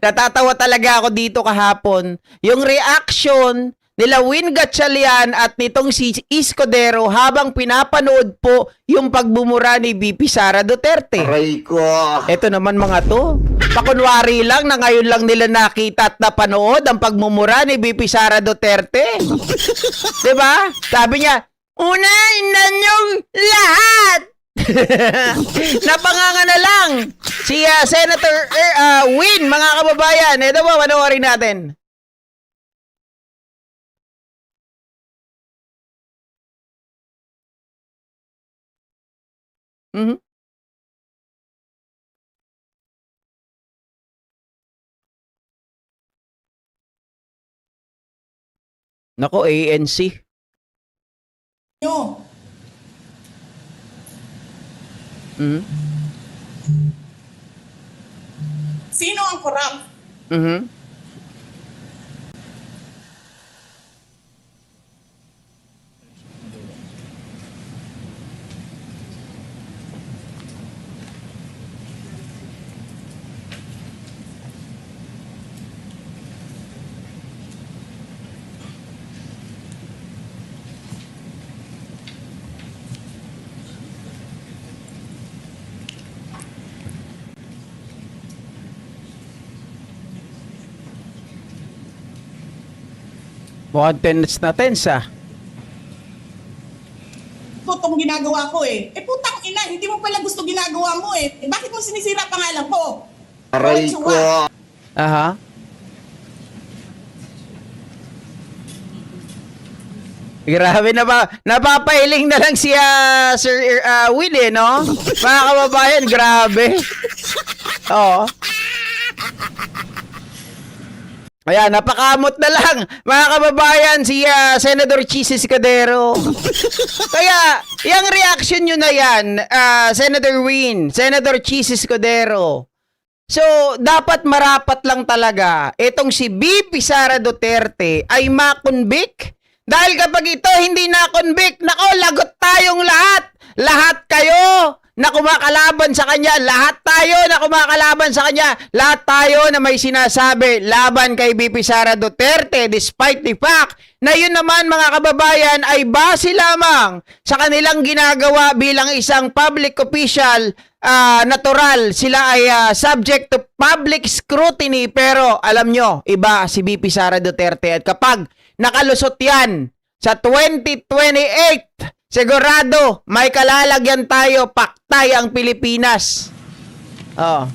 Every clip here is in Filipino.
Natatawa talaga ako dito kahapon. Yung reaction nila Win Gatchalian at nitong si Escudero habang pinapanood po yung pagbumura ni VP Sara Duterte. Aray ko. Ito naman mga to. Pakunwari lang na ngayon lang nila nakita at napanood ang pagmumura ni VP Sara Duterte. Diba? Sabi niya, unahin na niyong lahat! Napanganga na lang si Senator Win, mga kababayan. Ito ba, panoorin natin. Mhm. Nako, ANC. Nyo. Mhm. Sino ang corrupt? Mhm. Mukhang tense na tense ah. Ito itong ginagawa ko eh. Putang ina, hindi mo pala gusto ginagawa mo eh. Bakit mo sinisira pangalan ko? Aray ko. Aha. Grabe na ba? Napapahiling na lang si Sir Willie, no? Mga kababayan, grabe. Oo. Ayan, napakamot na lang, mga kababayan, si Senator Chis Escudero. Kaya, yung reaction nyo na yan, Senator Win, Senator Chis Escudero. So, dapat marapat lang talaga itong si VP Sara Duterte ay makonvict. Dahil kapag ito hindi na-convict, nako, lagot tayong lahat. Lahat kayo na kumakalaban sa kanya. Lahat tayo na kumakalaban sa kanya. Lahat tayo na may sinasabi laban kay VP Sara Duterte despite the fact na yun naman mga kababayan ay base lamang sa kanilang ginagawa bilang isang public official. Natural, sila ay subject to public scrutiny, pero alam nyo, iba si VP Sara Duterte at kapag nakalusot yan sa 2028, sigurado may kalalagyan tayo, paktay ang Pilipinas. Oh.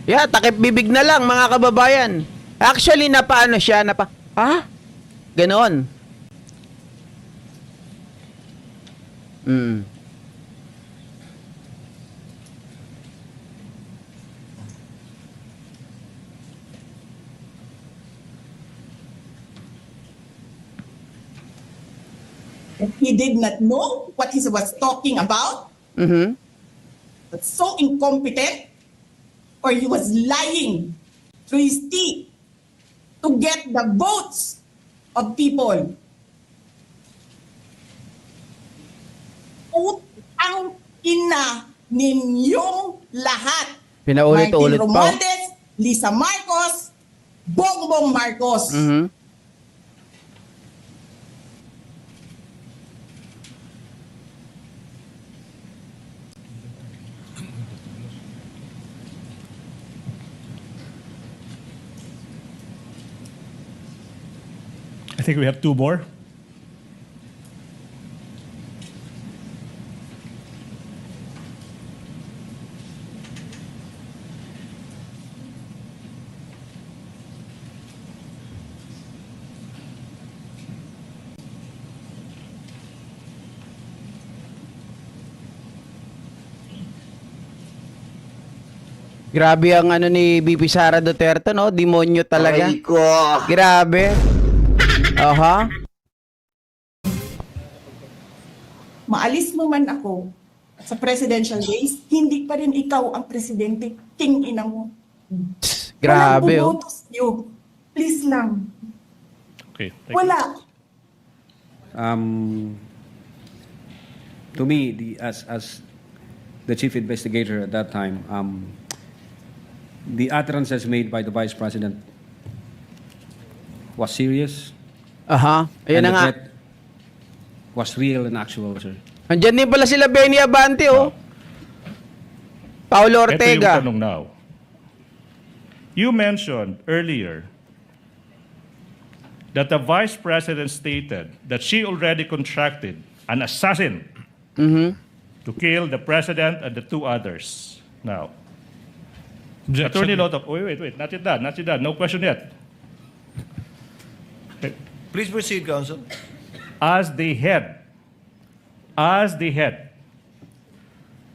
Yeah, takip bibig na lang mga kababayan. Actually, napaano siya, Ganon. He did not know what he was talking about. Mhm. But so incompetent. Or he was lying through his teeth to get the votes of people. Ang ina ninyong lahat. Pinaulit-ulit Martin pa. Romualdez, Lisa Marcos, Bongbong Marcos. Mhm. I think we have two more. Grabe ang ano ni VP Sara Duterte, no? Demonyo talaga. Aray ko. Grabe. Aha. Maalis mo man ako sa presidential days, hindi pa rin ikaw ang presidente, king ina mo. Grabe, Walang oh. bumoto sa'yo. Please lang. Okay. Thank you. Wala. To me, as the chief investigator at that time, the utterances made by the vice president was serious. Aha. Ayan and na the nga. threat was real and actual, sir. Andyan din pala sila Benny Abante, oh. Paulo Ito yung Ortega. tanong now. You mentioned earlier that the vice president stated that she already contracted an assassin to kill the president and the two others. Now, Attorney Lotto, wait, not yet done. No question yet. Please proceed, Counsel. As the head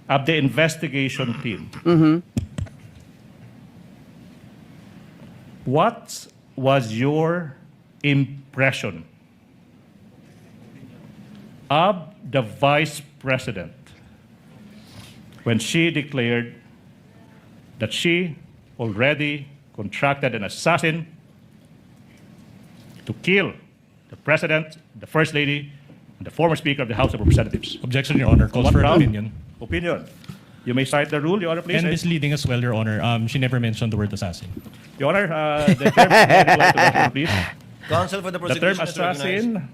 of the investigation team, what was your impression of the vice president when she declared that she already contracted an assassin to kill the president, the first lady, and the former speaker of the House of Representatives? Objection, Your Honor. Calls What for round? opinion. Opinion. You may cite the rule, Your Honor, please. And misleading as well, Your Honor. She never mentioned the word assassin. Your Honor, the term, please. Counsel for the The term prosecution is recognized. assassin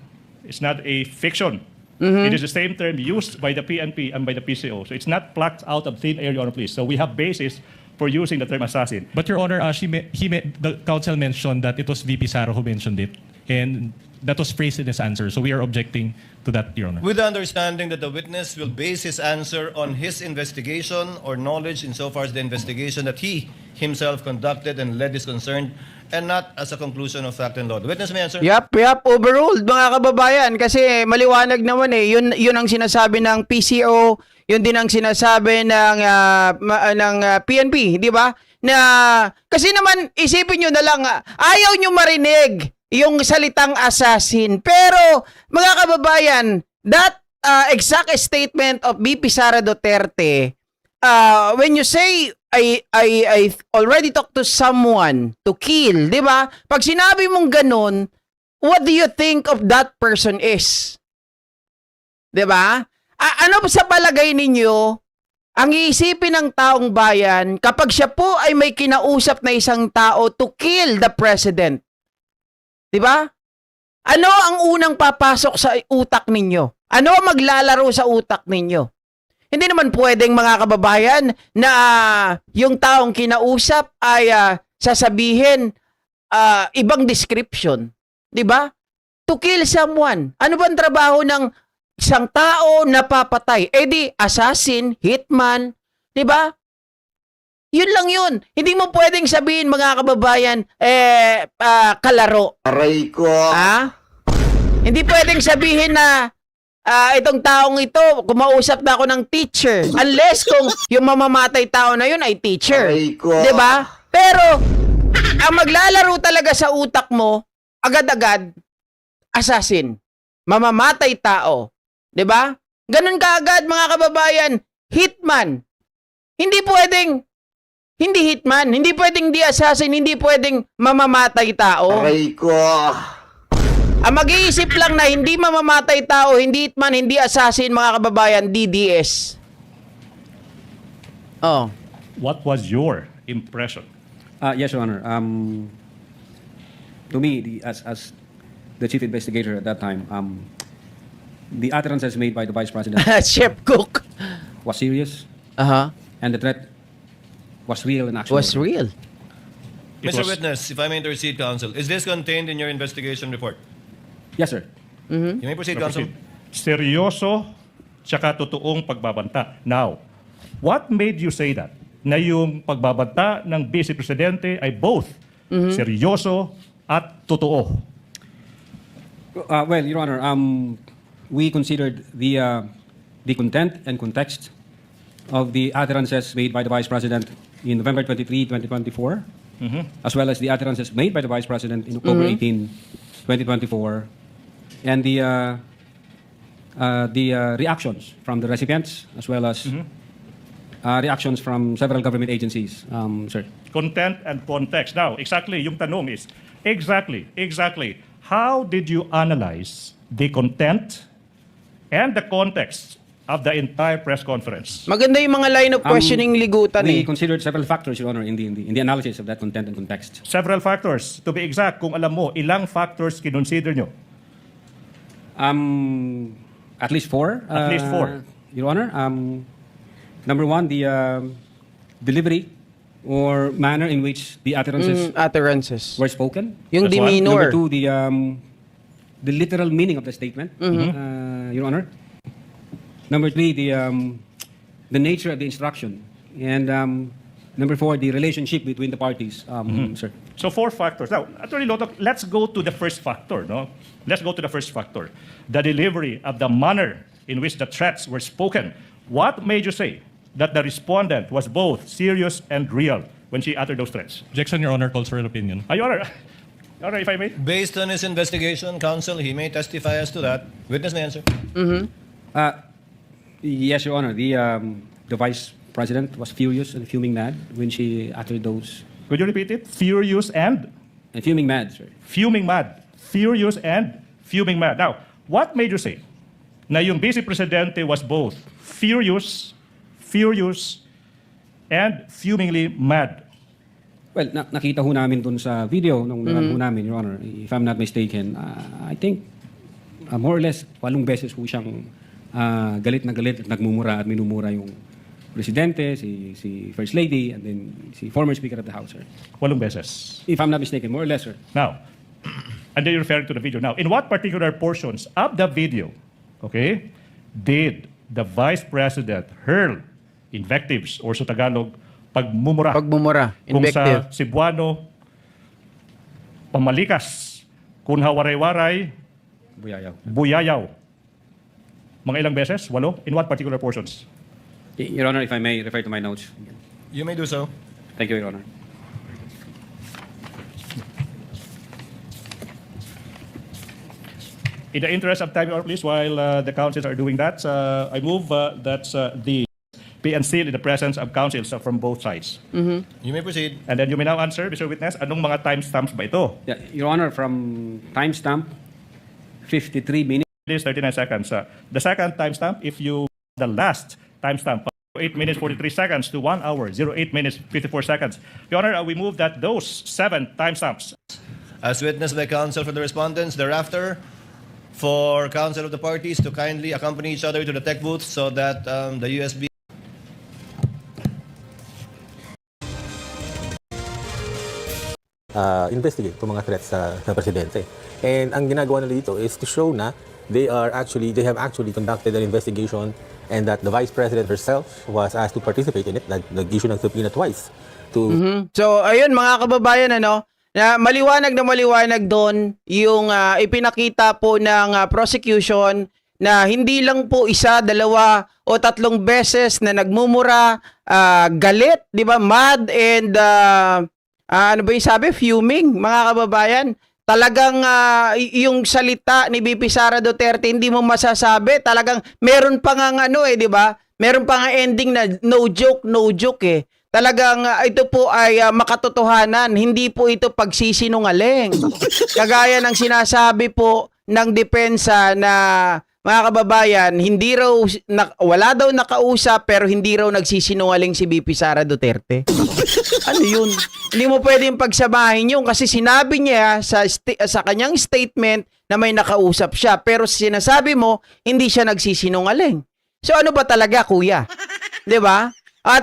is not a fiction. It is the same term used by the PNP and by the PCO. So it's not plucked out of thin air, Your Honor, please. So we have basis for using the term assassin. But Your Honor, the counsel mentioned that it was VP Saro who mentioned it, and that was phrased in his answer. So we are objecting to that, Your Honor. With the understanding that the witness will base his answer on his investigation or knowledge insofar as the investigation that he himself conducted and led is concerned, and not as a conclusion of fact and law. The witness may answer. Yap, overruled mga kababayan kasi maliwanag naman eh. Yun ang sinasabi ng PCO, yun din ang sinasabi ng PNP, di ba? Na kasi naman isipin niyo na lang ayaw niyo marinig yung salitang assassin. Pero mga kababayan, that exact statement of BP Sara Duterte, when you say I already talked to someone to kill, 'di ba? Pag sinabi mong ganun, what do you think of that person is? 'Di ba? Ano sa palagay ninyo ang iisipin ng taong bayan kapag siya po ay may kinausap na isang tao to kill the president? 'Di ba? Ano ang unang papasok sa utak ninyo? Ano ang maglalaro sa utak ninyo? Hindi naman pwedeng mga kababayan na yung taong kinausap ay sasabihin ibang description. 'Di ba? To kill someone. Ano bang trabaho ng isang tao na papatay? Eh di, assassin, hitman. 'Di ba? Yun lang yun. Hindi mo pwedeng sabihin mga kababayan, kalaro. Aray ko. Hindi pwedeng sabihin na itong taong ito, kumausap na ako ng teacher. Unless kung yung mamamatay tao na yun ay teacher. Aray ko. 'Di ba? Pero, ang maglalaro talaga sa utak mo, agad-agad, assassin. Mamamatay tao. 'Di ba? Ganun kaagad mga kababayan. Hitman. Hindi pwedeng hindi hitman, hindi pwedeng di assassin, hindi pwedeng mamamatay tao. Aray ko. Ang mag-iisip lang na hindi mamamatay tao, hindi hitman, hindi assassin, mga kababayan, DDS. Oh. What was your impression? Yes, Your Honor. To me, as the chief investigator at that time, the utterances made by the vice president Chef Cook. was serious, Aha. and the threat was real and actual. Was real. It Mr. was- Witness, if I may intercede, Counsel, is this contained in your investigation report? Yes, sir. You may proceed, Counsel. Seryoso tsaka totoong pagbabanta. Now, what made you say that? Na yung pagbabanta ng Vice Presidente ay both seryoso at totoo. Well, Your Honor, we considered the content and context of the utterances made by the Vice President in November 23, 2024, as well as the utterances made by the Vice President in October 18, 2024, and the reactions from the recipients, as well as reactions from several government agencies, sir. Content and context. Now, exactly, yung tanong is, exactly, how did you analyze the content and the context of the entire press conference? Maganda yung mga line of questioning ligutan We eh. considered several factors, Your Honor, in the analysis of that content and context. Several factors. To be exact, kung alam mo, ilang factors kinonsider nyo? At least four. At least four. Your Honor, number one, the delivery or manner in which the utterances Utterances. were spoken. Yung That's one. demeanor. Number two, the literal meaning of the statement, Your Honor. Number three, the nature of the instruction, and number four, the relationship between the parties, sir. So 4 factors. Now, Attorney Lotto, let's go to the first factor, no? Let's go to the first factor. The delivery of the manner in which the threats were spoken. What made you say that the respondent was both serious and real when she uttered those threats? Objection, Your Honor, calls for an opinion. Your Honor, Your Honor, if I may. Based on his investigation, counsel, he may testify as to that. Witness may answer. Yes, Your Honor. The Vice President was furious and fuming mad when she uttered those. Could you repeat it? Furious and And fuming mad, sir. fuming mad. Furious and fuming mad. Now, what made you say na yung Vice Presidente was both furious, and fumingly mad? Well, nakita ho namin dun sa video nung ho namin, Your Honor. If I'm not mistaken, I think more or less 8 beses ho siyang galit na galit at nagmumura at minumura yung Presidente, si First Lady, and then si former Speaker of the House, sir. 8 beses. If I'm not mistaken, more or less, sir. Now, and then you're referring to the video. Now, in what particular portions of the video, okay, did the Vice President hurl invectives or sa Tagalog, pagmumura? Pagmumura. Kung Invective. sa Cebuano, pamalikas. Kung hawaray-waray, Buyayaw. buyayaw. Mga ilang beses? 8? In what particular portions? Your Honor, if I may refer to my notes. You may do so. Thank you, Your Honor. In the interest of time, Your Honor, please, while the counsels are doing that, I move that the be unsealed in the presence of counsels from both sides. You may proceed. And then you may now answer, Mr. Witness, anong mga timestamps ba ito? Yeah, Your Honor, from timestamp 53 minutes. It is 39 seconds. The second timestamp, if you, the last timestamp, 8 minutes 43 seconds to 1 hour, 08 minutes 54 seconds. Your Honor, we move that those 7 timestamps. As witnessed by counsel for the respondents, thereafter, for counsel of the parties to kindly accompany each other to the tech booth so that the USB investigate itong mga threats sa presidente. And ang ginagawa nila dito is to show na they have actually conducted an investigation and that the Vice President herself was asked to participate in it, nag-issue ng subpoena twice to So, ayun mga kababayan, ano, na maliwanag doon yung ipinakita po ng prosecution na hindi lang po 1, 2 o 3 beses na nagmumura, galit, di ba, mad and ano ba yung sabi? Fuming, mga kababayan. Talagang yung salita ni BP Sara Duterte, hindi mo masasabi. Talagang meron pa nga di ba? Meron pa nga ending na no joke eh. Talagang ito po ay makatotohanan, hindi po ito pagsisinungaling. Kagaya ng sinasabi po ng depensa na mga kababayan, hindi raw wala daw nakausap pero hindi raw nagsisinungaling si BP Sara Duterte. Ano yun? Hindi mo pwedeng pagsamahin yun kasi sinabi niya sa kanyang statement na may nakausap siya pero sinasabi mo hindi siya nagsisinungaling. So ano ba talaga, kuya? 'Di ba?